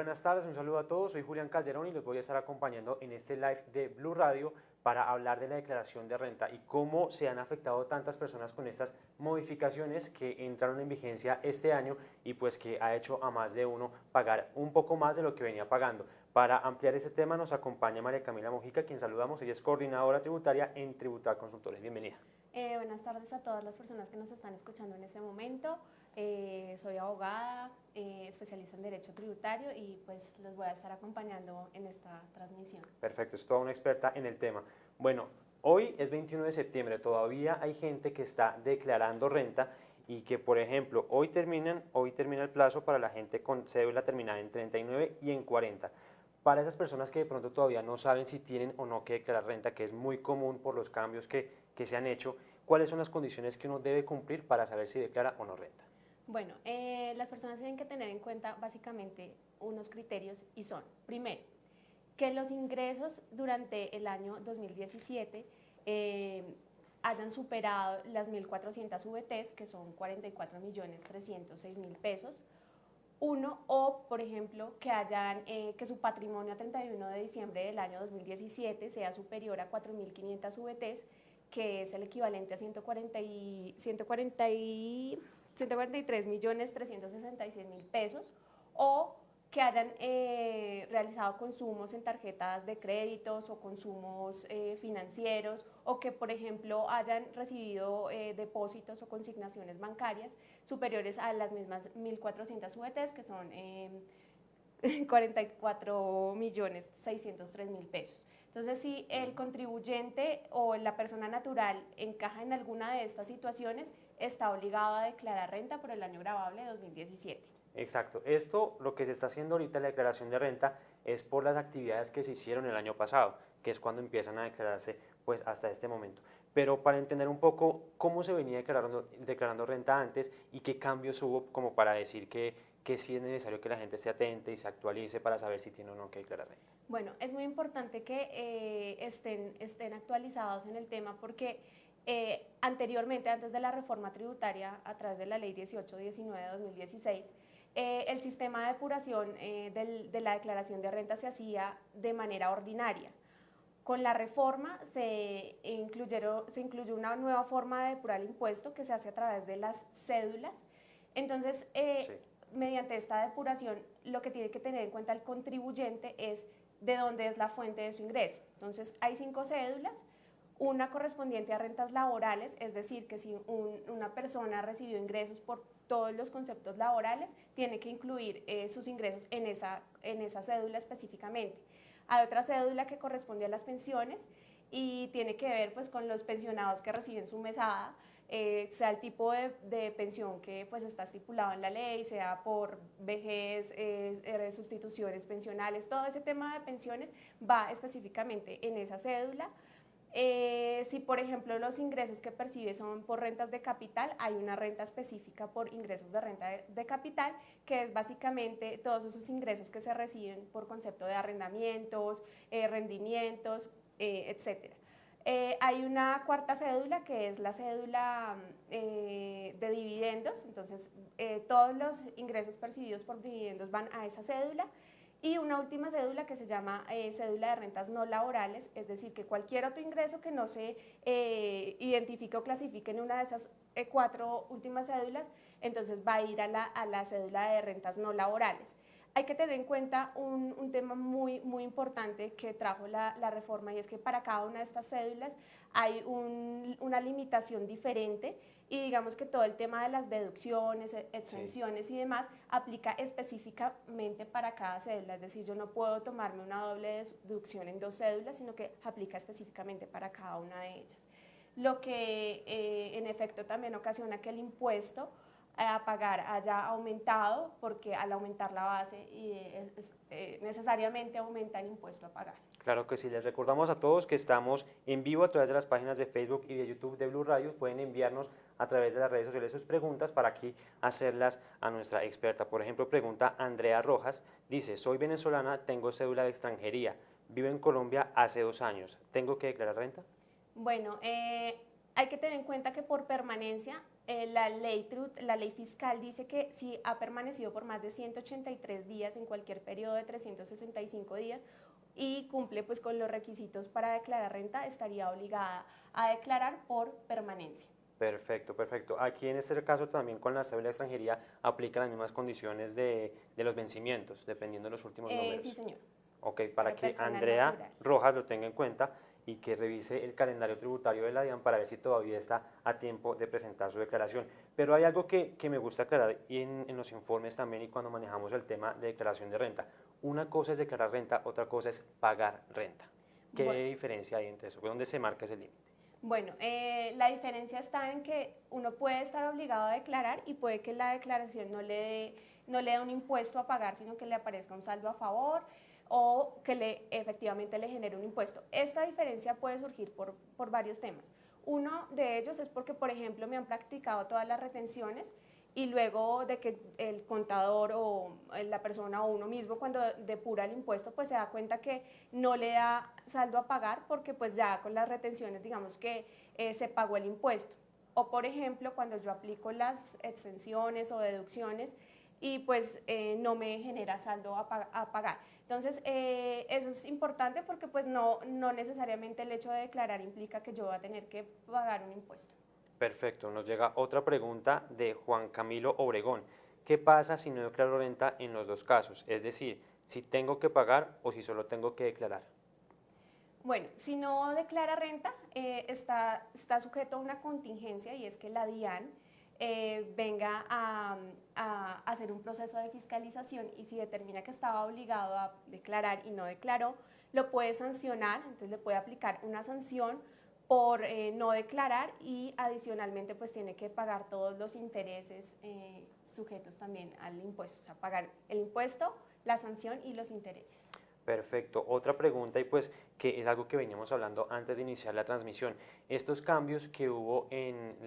buenas tardes, un saludo a todos, soy Julián Calderón y los voy a estar acompañando en este live de Blue Radio para hablar de la declaración de renta y cómo se han afectado tantas personas con estas modificaciones que entraron en vigencia este año y pues que ha hecho a más de uno pagar un poco más de lo que venía pagando. Para ampliar este tema nos acompaña María Camila Mojica, quien saludamos, ella es coordinadora tributaria en Tributar Consultores. Bienvenida. Buenas tardes a todas las personas que nos están escuchando en este momento. Soy abogada, especialista en Derecho Tributario y pues los voy a estar acompañando en esta transmisión. Perfecto, es toda una experta en el tema. Bueno, hoy es 21 de septiembre, todavía hay gente que está declarando renta y que, por ejemplo, hoy termina el plazo para la gente con cédula terminada en 39 y en 40. Para esas personas que de pronto todavía no saben si tienen o no que declarar renta, que es muy común por los cambios que se han hecho, ¿cuáles son las condiciones que uno debe cumplir para saber si declara o no renta? Bueno, las personas tienen que tener en cuenta básicamente unos criterios y son, primero, que los ingresos durante el año 2017 hayan superado las 1.400 VTs, que son 44.306.000 pesos. Uno, o por ejemplo, que su patrimonio a 31 de diciembre del año 2017 sea superior a 4.500 VTs, que es el equivalente a 143.366.000 pesos, o que hayan realizado consumos en tarjetas de créditos o consumos financieros, o que por ejemplo hayan recibido depósitos o consignaciones bancarias superiores a las mismas 1.400 VTs, que son 44.603.000 pesos. Entonces, si el contribuyente o la persona natural encaja en alguna de estas situaciones, está obligado a declarar renta por el año gravable de 2017. Exacto, esto lo que se está haciendo ahorita, la declaración de renta, es por las actividades que se hicieron el año pasado, que es cuando empiezan a declararse pues hasta este momento. Pero para entender un poco cómo se venía declarando renta antes y qué cambios hubo como para decir que sí es necesario que la gente esté atenta y se actualice para saber si tiene o no que declarar renta. Bueno, es muy importante que estén actualizados en el tema porque anteriormente, antes de la reforma tributaria a través de la ley 1819 de 2016, el sistema de depuración de la declaración de renta se hacía de manera ordinaria. Con la reforma se incluyó una nueva forma de depurar el impuesto que se hace a través de las cédulas. Entonces, Sí. mediante esta depuración, lo que tiene que tener en cuenta el contribuyente es de dónde es la fuente de su ingreso. Entonces, hay 5 cédulas, una correspondiente a rentas laborales, es decir, que si una persona recibió ingresos por todos los conceptos laborales, tiene que incluir sus ingresos en esa cédula específicamente. Hay otra cédula que corresponde a las pensiones y tiene que ver pues, con los pensionados que reciben su mesada, sea el tipo de pensión que pues, está estipulado en la ley, sea por vejez, sustituciones pensionales, todo ese tema de pensiones va específicamente en esa cédula. Si por ejemplo los ingresos que percibe son por rentas de capital, hay una renta específica por ingresos de renta de capital, que es básicamente todos esos ingresos que se reciben por concepto de arrendamientos, rendimientos, etc. Hay una cuarta cédula que es la cédula de dividendos, entonces todos los ingresos percibidos por dividendos van a esa cédula. Y una última cédula que se llama cédula de rentas no laborales, es decir, que cualquier otro ingreso que no se identifique o clasifique en una de esas 4 últimas cédulas, entonces va a ir a la cédula de rentas no laborales. Hay que tener en cuenta un tema muy importante que trajo la reforma, y es que para cada una de estas cédulas hay una limitación diferente, y digamos que todo el tema de las deducciones, exenciones y demás aplica específicamente para cada cédula, es decir, yo no puedo tomarme una doble deducción en 2 cédulas, sino que aplica específicamente para cada una de ellas. Lo que en efecto también ocasiona que el impuesto a pagar haya aumentado, porque al aumentar la base necesariamente aumenta el impuesto a pagar. Claro que sí, les recordamos a todos que estamos en vivo a través de las páginas de Facebook y de YouTube de Blue Radio. Pueden enviarnos a través de las redes sociales sus preguntas para aquí hacerlas a nuestra experta. Por ejemplo, pregunta Andrea Rojas, dice, soy venezolana, tengo cédula de extranjería, vivo en Colombia hace 2 años, ¿tengo que declarar renta? Bueno, hay que tener en cuenta que por permanencia la ley fiscal dice que si ha permanecido por más de 183 días en cualquier periodo de 365 días y cumple pues con los requisitos para declarar renta, estaría obligada a declarar por permanencia. Perfecto, perfecto. Aquí en este caso también con la cédula de extranjería aplican las mismas condiciones de los vencimientos, dependiendo de los últimos números. Sí, señor. Ok, para que Persona Andrea natural. Rojas lo tenga en cuenta y que revise el calendario tributario de la DIAN para ver si todavía está a tiempo de presentar su declaración. Pero hay algo que me gusta aclarar en los informes también y cuando manejamos el tema de declaración de renta. Una cosa es declarar renta, otra cosa es pagar renta. ¿Qué Bueno. diferencia hay entre eso? ¿Dónde se marca ese límite? Bueno, la diferencia está en que uno puede estar obligado a declarar y puede que la declaración no le dé un impuesto a pagar, sino que le aparezca un saldo a favor o que efectivamente le genere un impuesto. Esta diferencia puede surgir por varios temas. Uno de ellos es porque, por ejemplo, me han practicado todas las retenciones y luego de que el contador o la persona o uno mismo cuando depura el impuesto pues se da cuenta que no le da saldo a pagar porque pues ya con las retenciones digamos que se pagó el impuesto. O por ejemplo cuando yo aplico las exenciones o deducciones y pues no me genera saldo a pagar. Entonces eso es importante porque pues no necesariamente el hecho de declarar implica que yo voy a tener que pagar un impuesto. Perfecto, nos llega otra pregunta de Juan Camilo Obregón. ¿Qué pasa si no declaro renta en los dos casos? Es decir, si tengo que pagar o si solo tengo que declarar. Bueno, si no declara renta, está sujeto a una contingencia y es que la DIAN venga a hacer un proceso de fiscalización y si determina que estaba obligado a declarar y no declaró, lo puede sancionar, entonces le puede aplicar una sanción por no declarar y adicionalmente pues tiene que pagar todos los intereses sujetos también al impuesto, o sea, pagar el impuesto, la sanción y los intereses. Perfecto. Otra pregunta y pues que es algo que veníamos hablando antes de iniciar la transmisión. Estos cambios que hubo en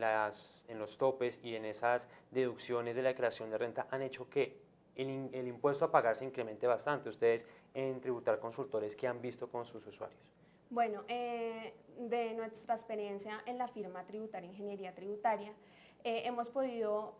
los topes y en esas deducciones de la declaración de renta han hecho que el impuesto a pagar se incremente bastante. Ustedes en Tributar Consultores, ¿qué han visto con sus usuarios? Bueno, de nuestra experiencia en la firma tributaria, Ingeniería Tributaria, hemos podido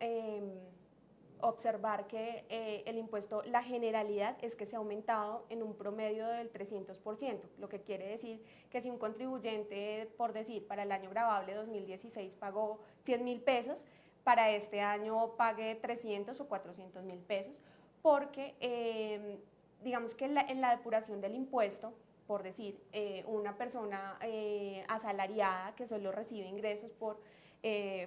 observar que el impuesto, la generalidad es que se ha aumentado en un promedio del 300%, lo que quiere decir que si un contribuyente, por decir, para el año gravable 2016 pagó 100.000 pesos, para este año pague 300 o 400.000 pesos, porque digamos que en la depuración del impuesto, por decir, una persona asalariada que solo recibe ingresos por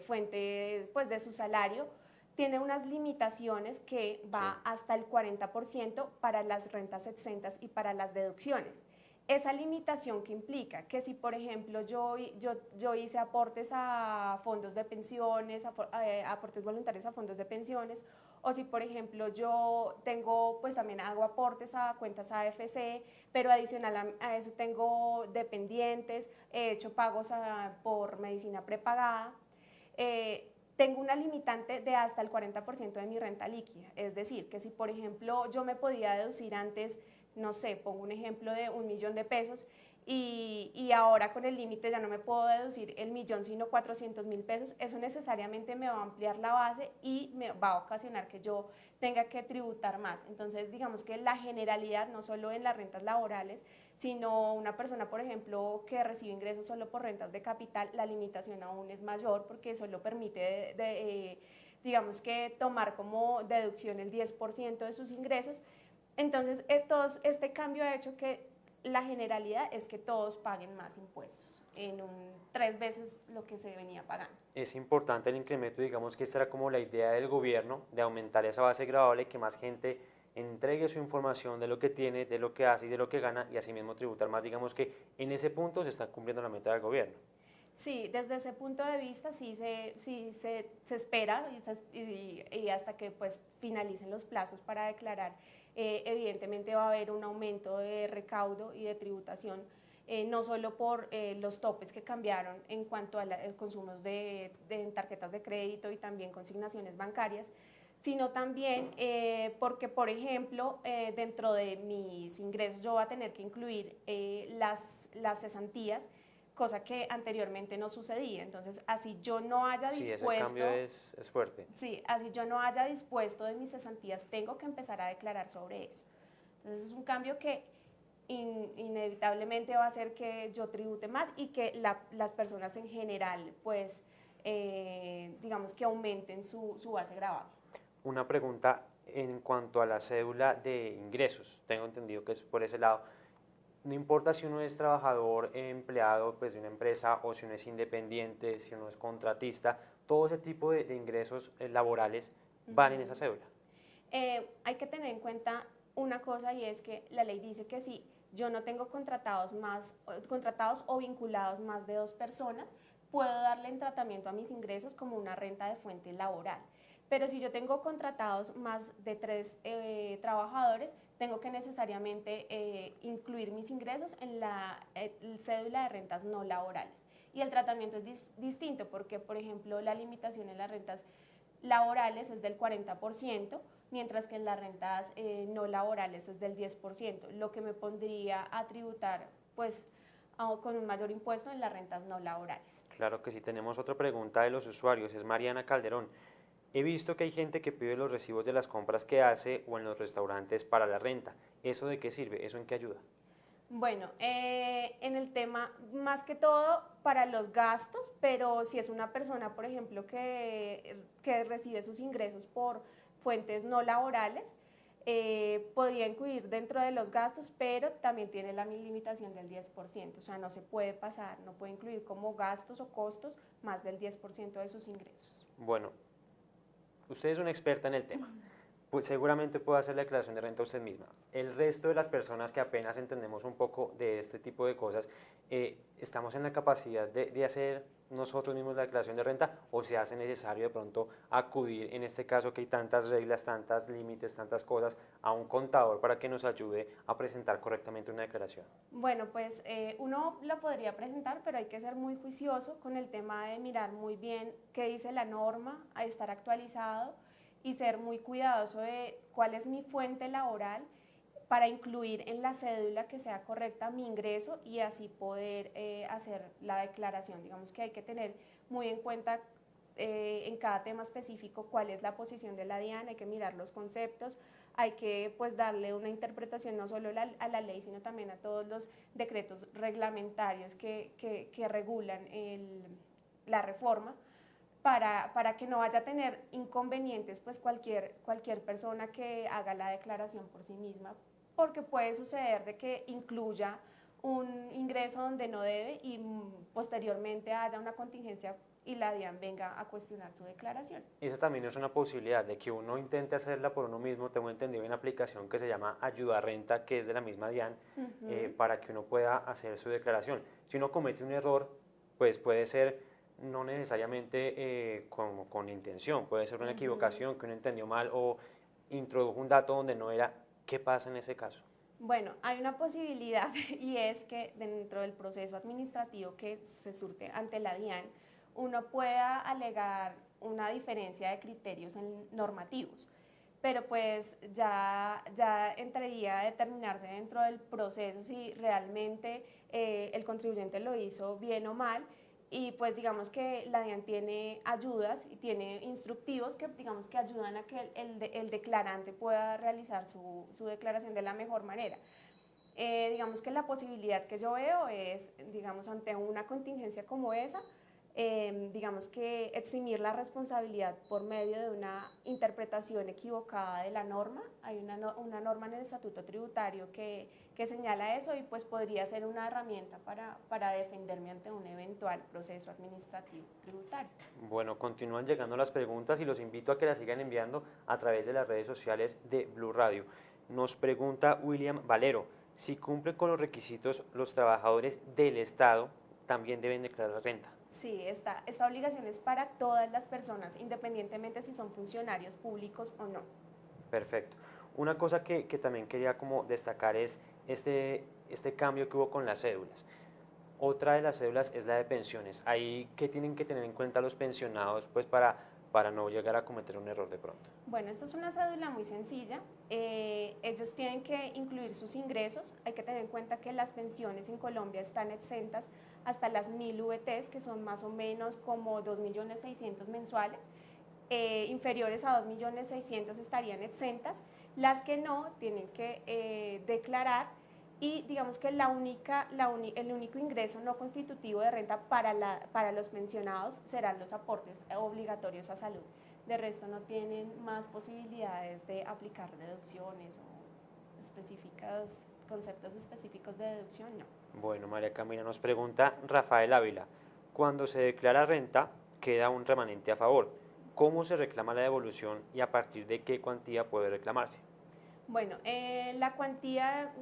fuente pues, de su salario, tiene unas limitaciones que va hasta el 40% para las rentas exentas y para las deducciones. Esa limitación que implica que si, por ejemplo, yo hice aportes a fondos de pensiones, aportes voluntarios a fondos de pensiones, o si, por ejemplo, yo tengo, pues también hago aportes a cuentas AFC, pero adicional a eso tengo dependientes, he hecho pagos por medicina prepagada, tengo una limitante de hasta el 40% de mi renta líquida. Es decir, que si, por ejemplo, yo me podía deducir antes, no sé, pongo un ejemplo de 1.000.000 de pesos y ahora con el límite ya no me puedo deducir el millón sino 400.000 pesos, eso necesariamente me va a ampliar la base y me va a ocasionar que yo tenga que tributar más. Entonces digamos que la generalidad, no solo en las rentas laborales, sino una persona, por ejemplo, que recibe ingresos solo por rentas de capital, la limitación aún es mayor porque solo permite digamos que tomar como deducción el 10% de sus ingresos. Entonces, este cambio ha hecho que la generalidad es que todos paguen más impuestos, en 3 veces lo que se venía pagando. Es importante el incremento, digamos que esta era como la idea del gobierno, de aumentar esa base gravable, que más gente entregue su información de lo que tiene, de lo que hace y de lo que gana y asimismo tributar más. Digamos que en ese punto se está cumpliendo la meta del gobierno. Sí, desde ese punto de vista sí se espera y hasta que pues finalicen los plazos para declarar, evidentemente va a haber un aumento de recaudo y de tributación, no solo por los topes que cambiaron en cuanto a consumos de tarjetas de crédito y también consignaciones bancarias, sino también porque, por ejemplo, dentro de mis ingresos yo voy a tener que incluir las cesantías cosa que anteriormente no sucedía. Entonces, así yo no haya Sí, ese dispuesto, cambio es fuerte. sí, así yo no haya dispuesto de mis cesantías, tengo que empezar a declarar sobre eso. Entonces, es un cambio que inevitablemente va a hacer que yo tribute más y que las personas en general, pues, digamos que aumenten su base gravable. Una pregunta en cuanto a la cédula de ingresos. Tengo entendido que es por ese lado. No importa si uno es trabajador, empleado pues, de una empresa o si uno es independiente, si uno es contratista, todo ese tipo de ingresos laborales van en esa cédula. Hay que tener en cuenta una cosa y es que la ley dice que si yo no tengo contratados o vinculados más de 2 personas, puedo darle en tratamiento a mis ingresos como una renta de fuente laboral. Pero si yo tengo contratados más de 3 trabajadores, tengo que necesariamente incluir mis ingresos en la cédula de rentas no laborales. Y el tratamiento es distinto porque, por ejemplo, la limitación en las rentas laborales es del 40%, mientras que en las rentas no laborales es del 10%, lo que me pondría a tributar pues, con un mayor impuesto en las rentas no laborales. Claro que sí, tenemos otra pregunta de los usuarios, es Mariana Calderón. He visto que hay gente que pide los recibos de las compras que hace o en los restaurantes para la renta. ¿Eso de qué sirve? ¿Eso en qué ayuda? Bueno, en el tema, más que todo para los gastos, pero si es una persona, por ejemplo, que recibe sus ingresos por fuentes no laborales, podría incluir dentro de los gastos, pero también tiene la limitación del 10%, o sea, no se puede pasar, no puede incluir como gastos o costos más del 10% de sus ingresos. Bueno, usted es una experta en el tema. Pues seguramente puede hacer la declaración de renta usted misma. El resto de las personas que apenas entendemos un poco de este tipo de cosas, ¿estamos en la capacidad de hacer nosotros mismos la declaración de renta o se hace necesario de pronto acudir, en este caso que hay tantas reglas, tantos límites, tantas cosas, a un contador para que nos ayude a presentar correctamente una declaración? Bueno, pues uno lo podría presentar, pero hay que ser muy juicioso con el tema de mirar muy bien qué dice la norma, a estar actualizado y ser muy cuidadoso de cuál es mi fuente laboral para incluir en la cédula que sea correcta mi ingreso y así poder hacer la declaración. Digamos que hay que tener muy en cuenta en cada tema específico cuál es la posición de la DIAN, hay que mirar los conceptos, hay que pues darle una interpretación no solo a la ley, sino también a todos los decretos reglamentarios que regulan la reforma, para que no vaya a tener inconvenientes pues cualquier persona que haga la declaración por sí misma, porque puede suceder de que incluya un ingreso donde no debe y posteriormente haya una contingencia y la DIAN venga a cuestionar su declaración. Esa también es una posibilidad de que uno intente hacerla por uno mismo. Tengo entendido en una aplicación que se llama Ayuda Renta, que es de la misma DIAN, para que uno pueda hacer su declaración. Si uno comete un error, pues puede ser no necesariamente con intención, puede ser una equivocación que uno entendió mal o introdujo un dato donde no era. ¿Qué pasa en ese caso? Bueno, hay una posibilidad y es que dentro del proceso administrativo que se surte ante la DIAN, uno pueda alegar una diferencia de criterios normativos, pero pues ya entraría a determinarse dentro del proceso si realmente el contribuyente lo hizo bien o mal, y pues digamos que la DIAN tiene ayudas y tiene instructivos que digamos que ayudan a que el declarante pueda realizar su declaración de la mejor manera. Digamos que la posibilidad que yo veo es, digamos, ante una contingencia como esa, digamos que eximir la responsabilidad por medio de una interpretación equivocada de la norma. Hay una norma en el Estatuto Tributario que señala eso y pues podría ser una herramienta para defenderme ante un eventual proceso administrativo tributario. Bueno, continúan llegando las preguntas y los invito a que las sigan enviando a través de las redes sociales de Blue Radio. Nos pregunta William Valero, si cumplen con los requisitos los trabajadores del Estado, también deben declarar renta. Sí, esta obligación es para todas las personas, independientemente si son funcionarios públicos o no. Perfecto. Una cosa que también quería como destacar es este cambio que hubo con las cédulas. Otra de las cédulas es la de pensiones. Ahí, ¿qué tienen que tener en cuenta los pensionados pues para no llegar a cometer un error de pronto? Bueno, esta es una cédula muy sencilla. Ellos tienen que incluir sus ingresos. Hay que tener en cuenta que las pensiones en Colombia están exentas hasta las 1000 VTs, que son más o menos como 2.600.000 mensuales. Inferiores a 2.600.000 estarían exentas. Las que no tienen que declarar, y digamos que el único ingreso no constitutivo de renta para los pensionados serán los aportes obligatorios a salud. De resto no tienen más posibilidades de aplicar deducciones o conceptos específicos de deducción, no. Bueno, María Camila, nos pregunta Rafael Ávila, cuando se declara renta queda un remanente a favor. ¿Cómo se reclama la devolución y a partir de qué cuantía puede reclamarse? Bueno, la cuantía,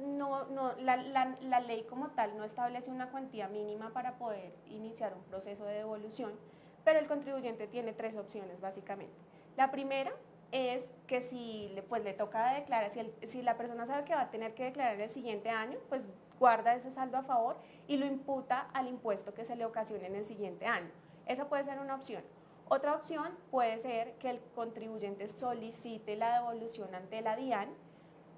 la ley como tal no establece una cuantía mínima para poder iniciar un proceso de devolución, pero el contribuyente tiene 3 opciones básicamente. La primera es que si le toca declarar, si la persona sabe que va a tener que declarar el siguiente año, pues guarda ese saldo a favor y lo imputa al impuesto que se le ocasione en el siguiente año. Esa puede ser una opción. Otra opción puede ser que el contribuyente solicite la devolución ante la DIAN.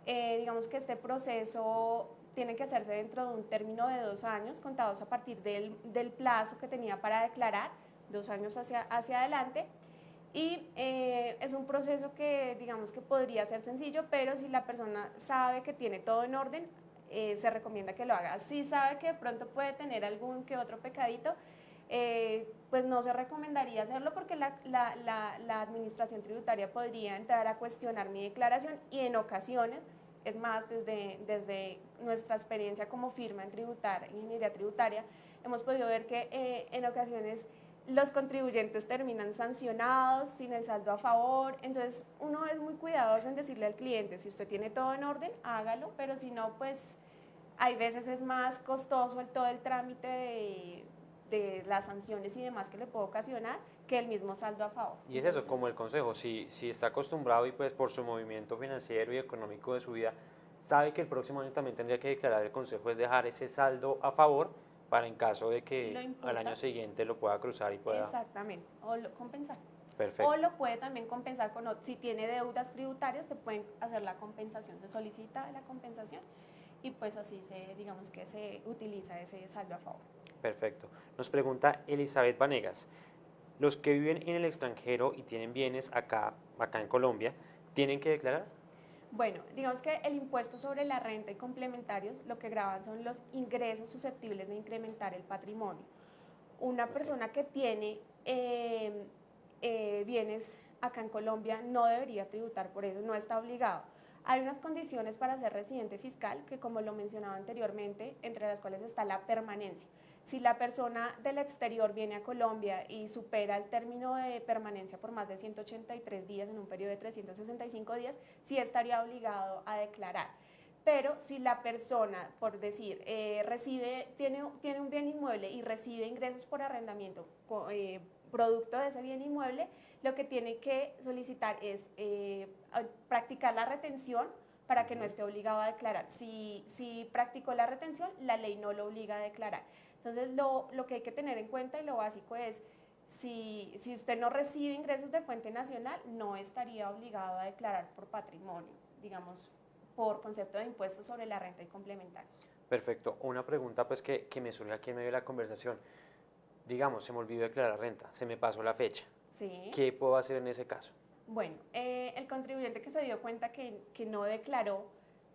Digamos que este proceso tiene que hacerse dentro de un término de 2 años, contados a partir del plazo que tenía para declarar, 2 años hacia adelante. Y es un proceso que digamos que podría ser sencillo, pero si la persona sabe que tiene todo en orden, se recomienda que lo haga. Si sabe que de pronto puede tener algún que otro pecadito, pues no se recomendaría hacerlo porque la administración tributaria podría entrar a cuestionar mi declaración y en ocasiones, es más, desde nuestra experiencia como firma en ingeniería tributaria, hemos podido ver que en ocasiones los contribuyentes terminan sancionados, sin el saldo a favor. Entonces uno es muy cuidadoso en decirle al cliente, si usted tiene todo en orden, hágalo, pero si no, pues hay veces es más costoso todo el trámite de las sanciones y demás que le puede ocasionar que el mismo saldo a favor. Y es eso, como el consejo, si está acostumbrado y pues por su movimiento financiero y económico de su vida, sabe que el próximo año también tendría que declarar, el consejo es dejar ese saldo a favor para en caso de que al año siguiente lo pueda cruzar y pueda... Exactamente, o compensar. Perfecto. O lo puede también compensar si tiene deudas tributarias, se pueden hacer la compensación, se solicita la compensación y pues así digamos que se utiliza ese saldo a favor. Perfecto. Nos pregunta Elizabeth Vanegas, los que viven en el extranjero y tienen bienes acá en Colombia, ¿tienen que declarar? Bueno, digamos que el impuesto sobre la renta y complementarios lo que grava son los ingresos susceptibles de incrementar el patrimonio. Una persona que tiene bienes acá en Colombia no debería tributar por eso, no está obligado. Hay unas condiciones para ser residente fiscal que, como lo mencionaba anteriormente, entre las cuales está la permanencia. Si la persona del exterior viene a Colombia y supera el término de permanencia por más de 183 días en un periodo de 365 días, sí estaría obligado a declarar. Pero si la persona, por decir, tiene un bien inmueble y recibe ingresos por arrendamiento producto de ese bien inmueble, lo que tiene que solicitar es practicar la retención para que no esté obligado a declarar. Si practicó la retención, la ley no lo obliga a declarar. Entonces, lo que hay que tener en cuenta y lo básico es, si usted no recibe ingresos de fuente nacional, no estaría obligado a declarar por patrimonio, digamos, por concepto de impuestos sobre la renta y complementarios. Perfecto. Una pregunta pues que me surge aquí en medio de la conversación. Digamos, se me olvidó declarar renta, se me pasó la fecha. Sí. ¿Qué puedo hacer en ese caso? Bueno, el contribuyente que se dio cuenta que no declaró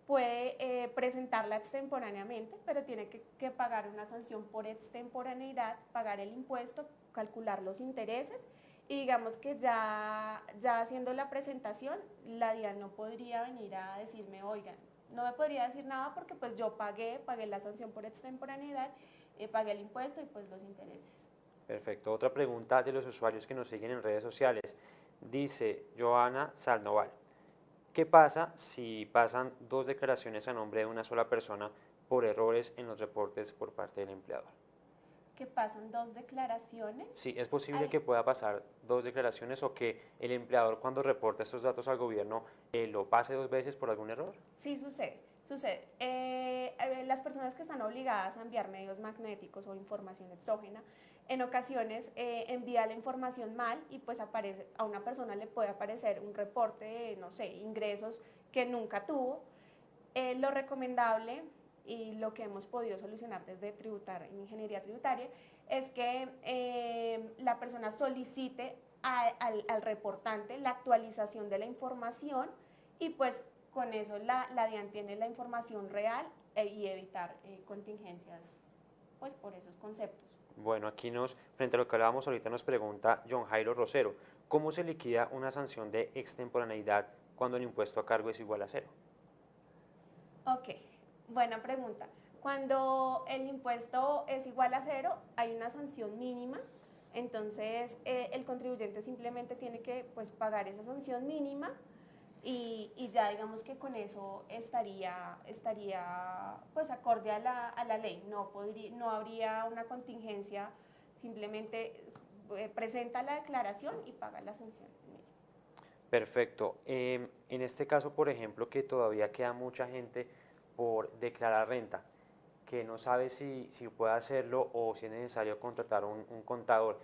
puede presentarla extemporáneamente, pero tiene que pagar una sanción por extemporaneidad, pagar el impuesto, calcular los intereses y digamos que ya haciendo la presentación, la DIAN no podría venir a decirme, oigan, no me podría decir nada porque pues yo pagué la sanción por extemporaneidad, pagué el impuesto y pues los intereses. Perfecto. Otra pregunta de los usuarios que nos siguen en redes sociales. Dice Joana Salnoval, ¿qué pasa si pasan 2 declaraciones a nombre de una sola persona por errores en los reportes por parte del empleador? ¿Que pasan 2 declaraciones? Sí, es posible que pueda pasar 2 declaraciones o que el empleador cuando reporta estos datos al gobierno lo pase 2 veces por algún error. Sí, sucede. Las personas que están obligadas a enviar medios magnéticos o información exógena, en ocasiones envía la información mal y pues a una persona le puede aparecer un reporte de, no sé, ingresos que nunca tuvo. Lo recomendable y lo que hemos podido solucionar desde Tributar en Ingeniería Tributaria es que la persona solicite al reportante la actualización de la información y pues con eso la DIAN tiene la información real y evitar contingencias pues por esos conceptos. Bueno, aquí frente a lo que hablábamos ahorita, nos pregunta John Jairo Rosero, ¿cómo se liquida una sanción de extemporaneidad cuando el impuesto a cargo es igual a cero? Ok, buena pregunta. Cuando el impuesto es igual a cero, hay una sanción mínima, entonces el contribuyente simplemente tiene que pues, pagar esa sanción mínima y ya digamos que con eso estaría pues acorde a la ley, no habría una contingencia, simplemente presenta la declaración y paga la sanción mínima. Perfecto. En este caso, por ejemplo, que todavía queda mucha gente por declarar renta, que no sabe si puede hacerlo o si es necesario contratar un contador.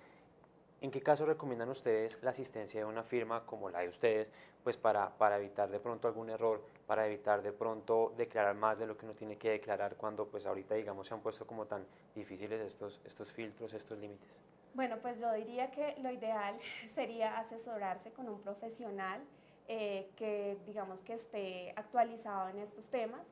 ¿En qué caso recomiendan ustedes la asistencia de una firma como la de ustedes, pues para evitar de pronto algún error, para evitar de pronto declarar más de lo que uno tiene que declarar cuando pues ahorita digamos se han puesto como tan difíciles estos filtros, estos límites? Bueno, pues yo diría que lo ideal sería asesorarse con un profesional que digamos que esté actualizado en estos temas.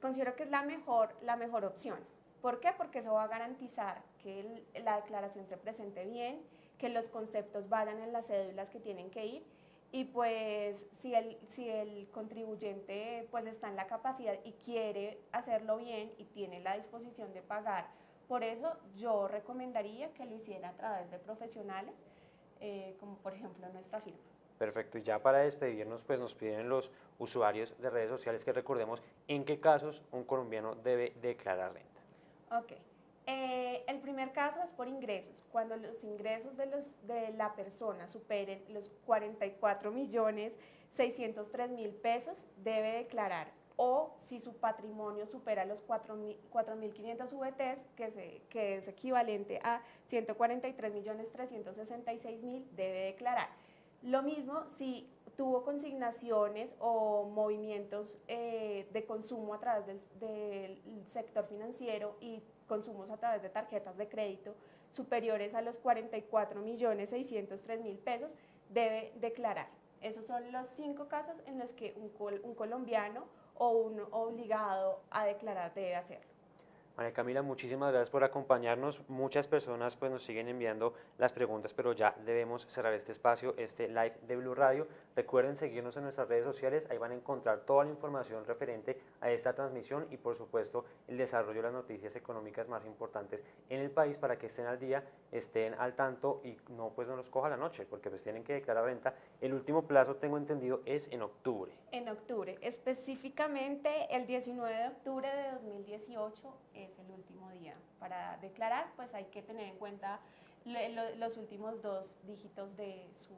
Considero que es la mejor opción. ¿Por qué? Porque eso va a garantizar que la declaración se presente bien, que los conceptos vayan en las cédulas que tienen que ir y pues si el contribuyente pues está en la capacidad y quiere hacerlo bien y tiene la disposición de pagar, por eso yo recomendaría que lo hiciera a través de profesionales como por ejemplo nuestra firma. Perfecto, y ya para despedirnos, pues nos piden los usuarios de redes sociales que recordemos en qué casos un colombiano debe declarar renta. Ok, el primer caso es por ingresos. Cuando los ingresos de la persona superen los 44.603.000 pesos, debe declarar. O si su patrimonio supera los 4.500 VTs, que es equivalente a 143.366.000, debe declarar. Lo mismo si tuvo consignaciones o movimientos de consumo a través del sector financiero y consumos a través de tarjetas de crédito superiores a los 44.603.000 pesos, debe declarar. Esos son los 5 casos en los que un colombiano o un obligado a declarar debe hacerlo. María Camila, muchísimas gracias por acompañarnos. Muchas personas pues nos siguen enviando las preguntas, pero ya debemos cerrar este espacio, este live de Blue Radio. Recuerden seguirnos en nuestras redes sociales, ahí van a encontrar toda la información referente a esta transmisión y por supuesto el desarrollo de las noticias económicas más importantes en el país para que estén al día, estén al tanto y no los coja la noche, porque pues tienen que declarar renta. El último plazo, tengo entendido, es en octubre. En octubre, específicamente el 19 de octubre de 2018 es el último día para declarar, pues hay que tener en cuenta los últimos 2 dígitos de su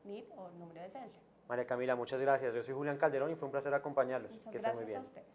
NID o número de cédula. María Camila, muchas gracias. Yo soy Julián Calderón y fue un placer acompañarlos. Muchas Que estén muy gracias bien. a ustedes.